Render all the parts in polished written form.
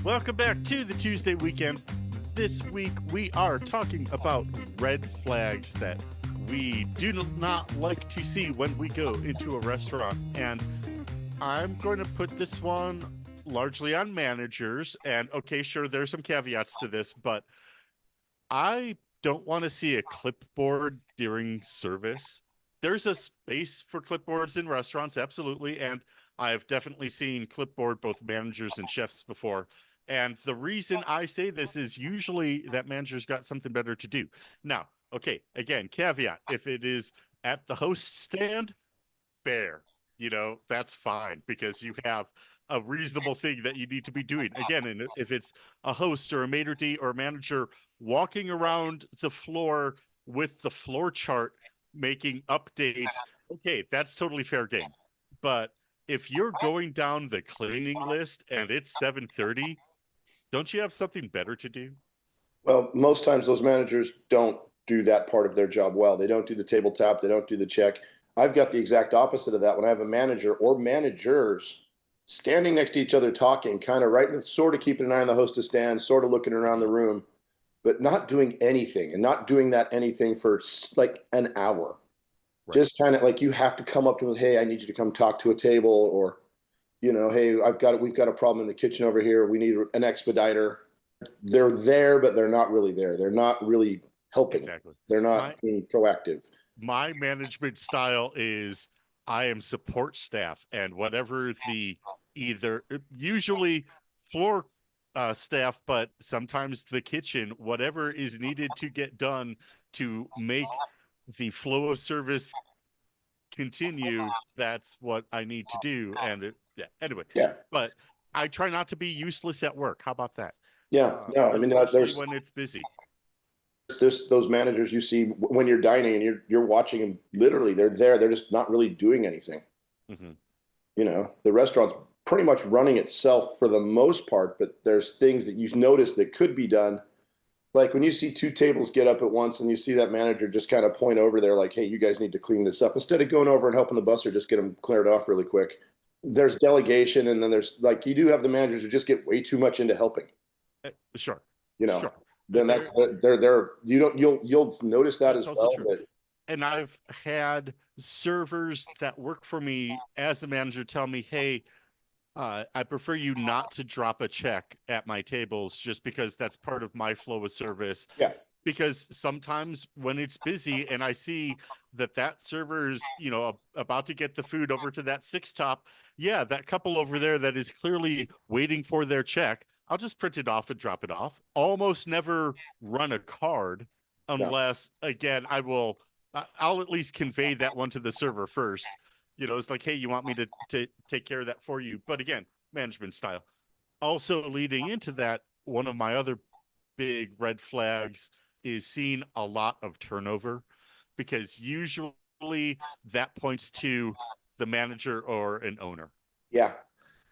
Welcome back to the Tuesday weekend. This week we are talking about red flags that we do not like to see when we go into a restaurant. And I'm going to put this one largely on managers. And okay, sure, there's some caveats to this, but I don't want to see a clipboard during service. There's a space for clipboards in restaurants, absolutely. And I've definitely seen clipboard, both managers and chefs before. And the reason I say this is usually that manager's got something better to do. Now, okay, again, caveat if it is at the host stand, fair. That's fine because you have a reasonable thing that you need to be doing. Again, and if it's a host or a maitre d' or a manager walking around the floor with the floor chart making updates, okay, that's totally fair game. But if you're going down the cleaning list and it's 7:30, don't you have something better to do? Well, most times those managers don't do that part of their job well. They don't do the table tap, they don't do the check. I've got the exact opposite of that when I have a manager or managers standing next to each other talking, kind of right, sort of keeping an eye on the hostess stand, sort of looking around the room, but not doing anything and not doing that anything for like an hour. Right. Just kind of like you have to come up to them, hey, I need you to come talk to a table, or hey, we've got a problem in the kitchen over here. We need an expediter. They're there, but they're not really there. They're not really helping. Exactly. They're My not being proactive. my management style is I am support staff, and whatever the either usually floor staff, but sometimes the kitchen, whatever is needed to get done to make the flow of service continue, that's what I need to do. And yeah, anyway, Yeah, but I try not to be useless at work. How about that? yeah, no. I mean, Especially when it's busy. there's those managers you see when you're dining and you're watching them. Literally, they're there. They're just not really doing anything. Mm-hmm. The restaurant's pretty much running itself for the most part, but there's things that you've noticed that could be done. Like when you see two tables get up at once and you see that manager just kind of point over there, like, hey, you guys need to clean this up. Instead of going over and helping the busser just get them cleared off really quick. There's delegation, and then there's like you do have the managers who just get way too much into helping. Sure, You know, sure. then that's they're you'll notice that That's as also well. true. But And I've had servers that work for me as a manager tell me, hey, I prefer you not to drop a check at my tables just because that's part of my flow of service. yeah, Because sometimes when it's busy and I see that server's, about to get the food over to that six top, yeah, that couple over there that is clearly waiting for their check, I'll just print it off and drop it off. Almost never run a card yeah, unless, again, I'll at least convey that one to the server first. It's like, hey, you want me to take care of that for you? But again, management style. Also leading into that, one of my other big red flags is seeing a lot of turnover because usually that points to the manager or an owner. yeah.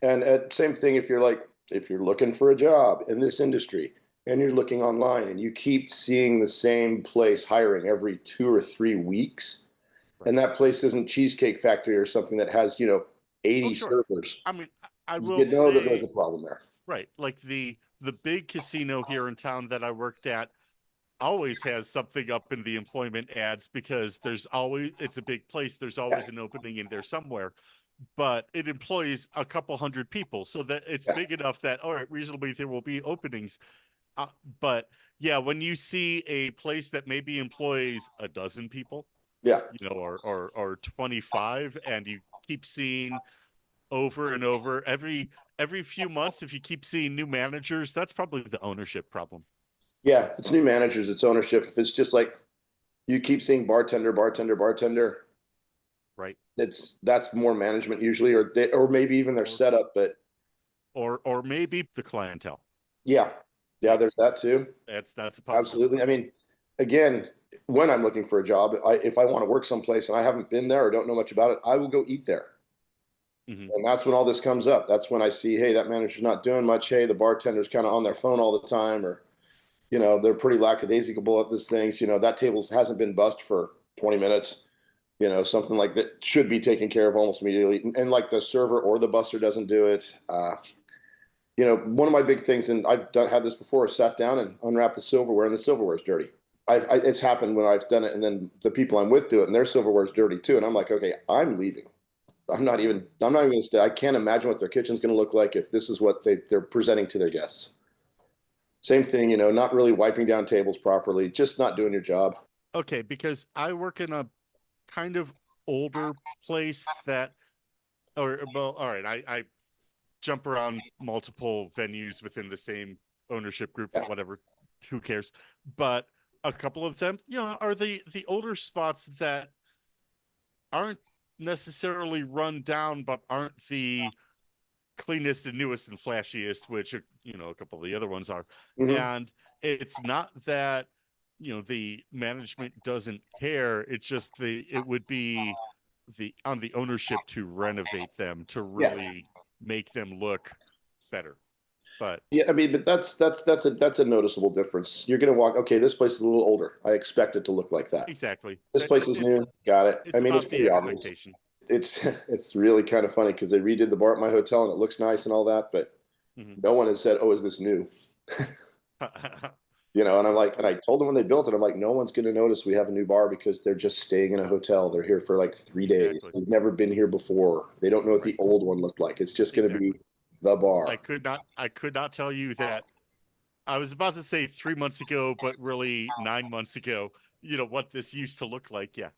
And same thing if you're looking for a job in this industry and you're looking online and you keep seeing the same place hiring every 2 or 3 weeks, Right. and that place isn't Cheesecake Factory or something that has Oh, 80 sure. servers, I mean, I will you know that there's say, a problem there. right, like the big casino here in town that I worked at always has something up in the employment ads because it's a big place, there's Yeah, always an opening in there somewhere, but it employs a couple hundred people so that it's yeah, big enough that all right, reasonably there will be openings. But yeah, when you see a place that maybe employs a dozen people, yeah, or 25, and you keep seeing over and over every few months, if you keep seeing new managers, that's probably the ownership problem. yeah. If it's new managers, it's ownership. If it's just like you keep seeing bartender, bartender, bartender, Right. that's more management usually, or maybe even their or setup. But or maybe the clientele. yeah, yeah, Yeah, there's that too. that's a possibility. Absolutely. I mean, again, when I'm looking for a job, if I want to work someplace and I haven't been there or don't know much about it, I will go eat there. Hmm. And that's when all this comes up. That's when I see, hey, that manager's not doing much. Hey, the bartender's kind of on their phone all the time, or they're pretty lackadaisical at this things. That table hasn't been bussed for 20 minutes. Something like that should be taken care of almost immediately. And like the server or the busser doesn't do it. one of my big things, and had this before, is sat down and unwrapped the silverware, and the silverware is dirty. It's happened when I've done it, and then the people I'm with do it, and their silverware is dirty too, and I'm like, okay, I'm leaving. I'm not even going to stay. I can't imagine what their kitchen's going to look like if this is what they're presenting to their guests. Same thing, not really wiping down tables properly, just not doing your job. Okay, because I work in a kind of older place that, or well, all right, I jump around multiple venues within the same ownership group, Yeah. whatever, who cares? But a couple of them, are the older spots that aren't necessarily run down, but aren't the cleanest and newest and flashiest, which a couple of the other ones are. Hmm. And it's not that the management doesn't care. It's just it would be on the ownership to renovate them, to Yeah. really make them look better. But Yeah, I mean, but that's a noticeable difference. You're gonna walk, okay, this place is a little older. I expect it to look like that. exactly, This place is new. Got it. I it's mean, it's about the pretty obvious. expectation. It's it's really kind of funny because they redid the bar at my hotel and it looks nice and all that, but Mhm. no one has said, "Oh, is this new?" And I'm like, and I told them when they built it, I'm like, no one's going to notice we have a new bar because they're just staying in a hotel. They're here for like 3 days. Exactly. They've never been here before. They don't know what the Right. old one looked like. It's just going to be Exactly. the I bar. could not I could not tell you that. I was about to say 3 months ago, but really 9 months ago, what this used to look like. Yeah.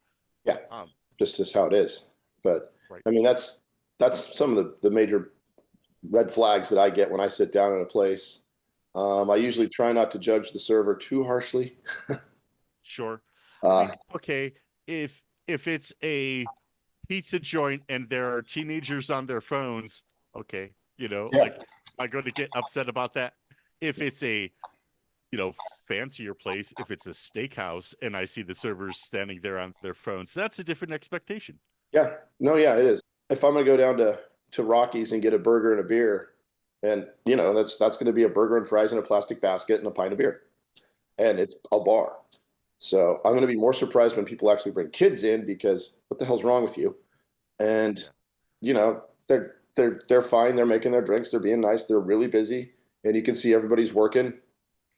Yeah, Um, just how it is. But right. I mean, that's some of the major red flags that I get when I sit down in a place. I usually try not to judge the server too harshly. Sure. I Uh, mean, okay, if it's a pizza joint and there are teenagers on their phones, okay, yeah, like, am I going to get upset about that? If it's a, you know, fancier place, if it's a steakhouse and I see the servers standing there on their phones, that's a different expectation. yeah, no, yeah, it is. If I'm gonna go down to Rockies and get a burger and a beer, and that's going to be a burger and fries in a plastic basket and a pint of beer, and it's a bar. So I'm going to be more surprised when people actually bring kids in because what the hell's wrong with you? And Yeah, they're fine. They're making their drinks. They're being nice. They're really busy, and you can see everybody's working.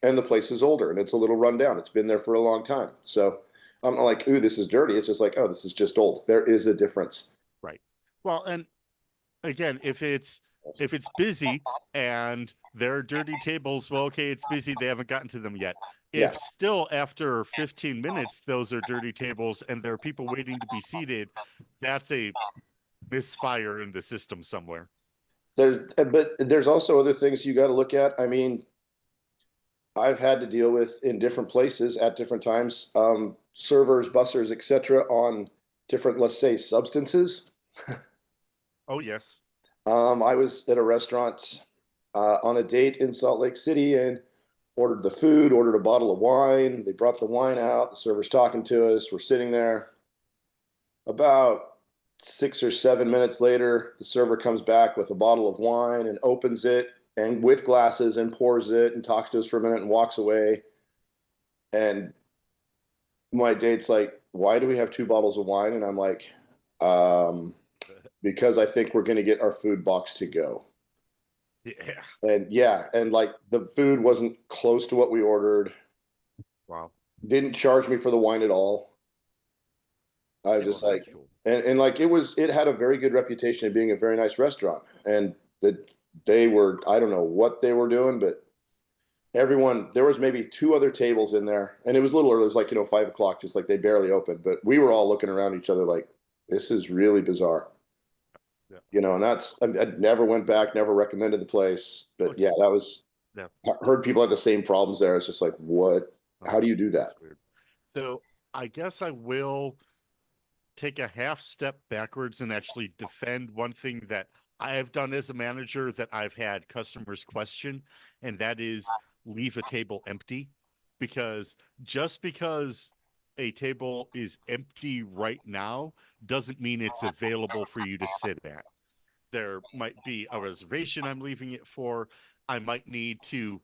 And the place is older and it's a little run down. It's been there for a long time. So I'm not like, ooh, this is dirty. It's just like, oh, this is just old. There is a difference. right. Well, and again, if it's busy and there are dirty tables, well, okay, it's busy. They haven't gotten to them yet. Yeah. If still after 15 minutes those are dirty tables and there are people waiting to be seated, that's a misfire in the system somewhere. But there's also other things you got to look at. I mean, I've had to deal with in different places at different times, servers, bussers, etc., on different, let's say, substances. Oh yes. I was at a restaurant on a date in Salt Lake City and ordered the food, ordered a bottle of wine. They brought the wine out. The server's talking to us. We're sitting there. About 6 or 7 minutes later, the server comes back with a bottle of wine and opens it and with glasses and pours it and talks to us for a minute and walks away. And my date's like, "Why do we have two bottles of wine?" And I'm like, um, "Because I think we're going to get our food box to go." Yeah. And yeah, and like the food wasn't close to what we ordered. Wow. Didn't charge me for the wine at all. I was Yeah, well, just like, that's cool. and like it had a very good reputation of being a very nice restaurant. And that they were, I don't know what they were doing, but everyone, there was maybe two other tables in there, and it was a little early. It was like, 5 o'clock, just like they barely opened. But we were all looking around each other like, this is really bizarre. Yeah. And I never went back, never recommended the place. But yeah, Okay. that was, Yeah. I heard people had the same problems there. It's just like, what? How Okay. do you do that? That's weird. So I guess I will take a half step backwards and actually defend one thing that I have done as a manager that I've had customers question, and that is leave a table empty. Because just because a table is empty right now doesn't mean it's available for you to sit at. There might be a reservation I'm leaving it for. I might need to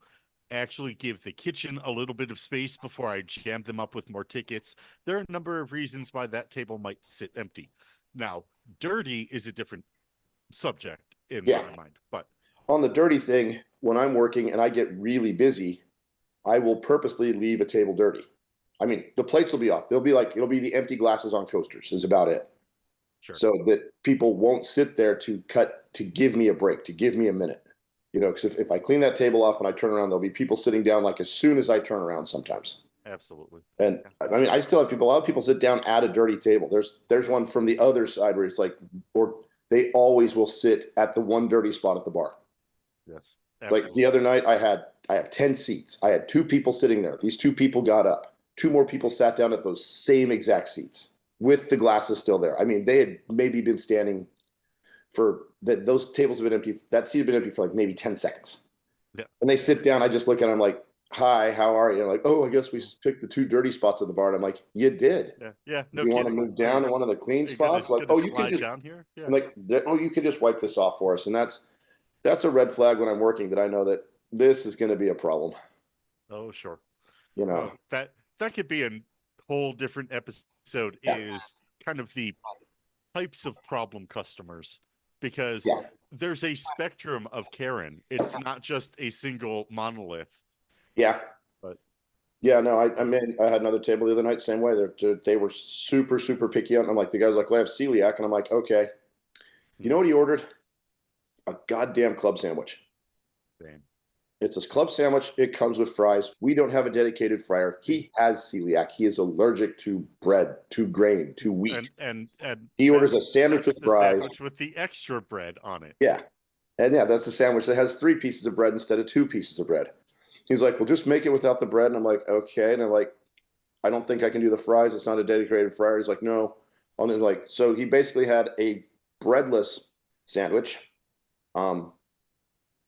actually give the kitchen a little bit of space before I jam them up with more tickets. There are a number of reasons why that table might sit empty. Now, dirty is a different subject in Yeah. my mind, but On the dirty thing, when I'm working and I get really busy, I will purposely leave a table dirty. I mean, the plates will be off. They'll be like, it'll be the empty glasses on coasters is about it. Sure. So that people won't sit there to give me a break, to give me a minute. Because if I clean that table off and I turn around, there'll be people sitting down like as soon as I turn around sometimes. Absolutely. And Yeah. I mean, I still have people, a lot of people sit down at a dirty table. There's one from the other side where it's like, or they always will sit at the one dirty spot at the bar. Yes. Like the other night, I have 10 seats. I had 2 people sitting there. These 2 people got up. 2 more people sat down at those same exact seats with the glasses still there. I mean, they had maybe been standing for that. Those tables have been empty. That seat had been empty for like maybe 10 seconds. Yeah. When they sit down, I just look at them like, "Hi, how are you?" And like, "Oh, I guess we picked the 2 dirty spots at the bar." And I'm like, "You did. Yeah. Yeah. No You kidding. want to move down to one of the clean spots? Like, Gonna oh, you can slide just down here. Yeah. I'm like, oh, you can just wipe this off for us." And that's a red flag when I'm working, that I know that this is going to be a problem. Oh, sure. Oh, That could be a whole different episode. Yeah. Is kind of the types of problem customers, because Yeah. there's a spectrum of Karen. It's not just a single monolith. Yeah. But yeah, no, I mean, I had another table the other night, same way. They were super, super picky. And I'm like, the guy's like, "Well, I have celiac." And I'm like, "Okay." You know what he ordered? A goddamn club sandwich. Same. It's a club sandwich. It comes with fries. We don't have a dedicated fryer. He has celiac. He is allergic to bread, to grain, to wheat. And he orders a sandwich with fries. Sandwich with the extra bread on it. Yeah. And yeah, that's the sandwich that has 3 pieces of bread instead of 2 pieces of bread. He's like, "Well, just make it without the bread." And I'm like, "Okay." And I'm like, "I don't think I can do the fries. It's not a dedicated fryer." He's like, "No." I'm like, so he basically had a breadless sandwich.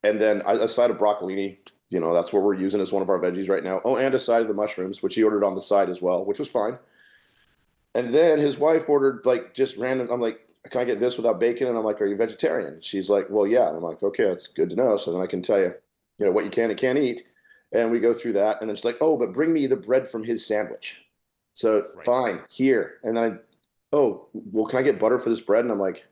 And then a side of broccolini, that's what we're using as one of our veggies right now. Oh, and a side of the mushrooms, which he ordered on the side as well, which was fine. And then his wife ordered like just random. I'm like, "Can I get this without bacon?" And I'm like, "Are you vegetarian?" She's like, "Well, yeah." And I'm like, "Okay, that's good to know. So then I can tell you, what you can and can't eat." And we go through that. And then she's like, "Oh, but bring me the bread from his sandwich." So Right. Fine, here. And then "Oh, well, can I get butter for this bread?" And I'm like,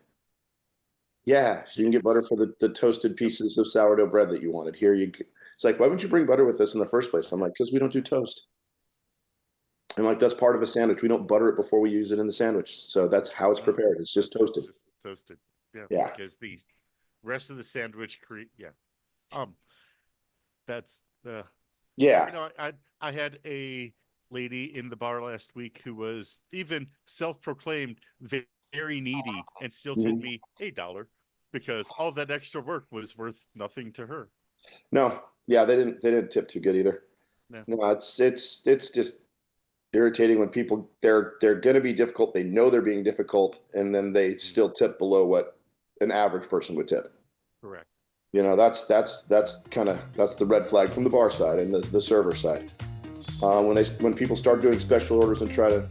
"Yeah, you can get butter for the toasted pieces of sourdough bread that you wanted. Here you go." It's like, "Why wouldn't you bring butter with this in the first place?" I'm like, "Because we don't do toast." I'm like, "That's part of a sandwich. We don't butter it before we use it in the sandwich. So that's how it's prepared. It's just toasted." It's just toasted. Yeah. Yeah. Because the rest of the sandwich yeah. That's Yeah. I had a lady in the bar last week who was even self-proclaimed very needy and still tipped me $1 because all that extra work was worth nothing to her. No. Yeah, they didn't tip too good either. No, it's just irritating when people they're going to be difficult. They know they're being difficult, and then they still tip below what an average person would tip. Correct. That's the red flag from the bar side and the server side. When people start doing special orders and try to.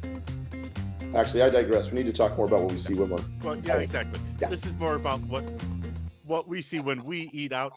Actually, I digress. We need to talk more about what we see when we're. Well, yeah, exactly. Yeah. This is more about what we see when we eat out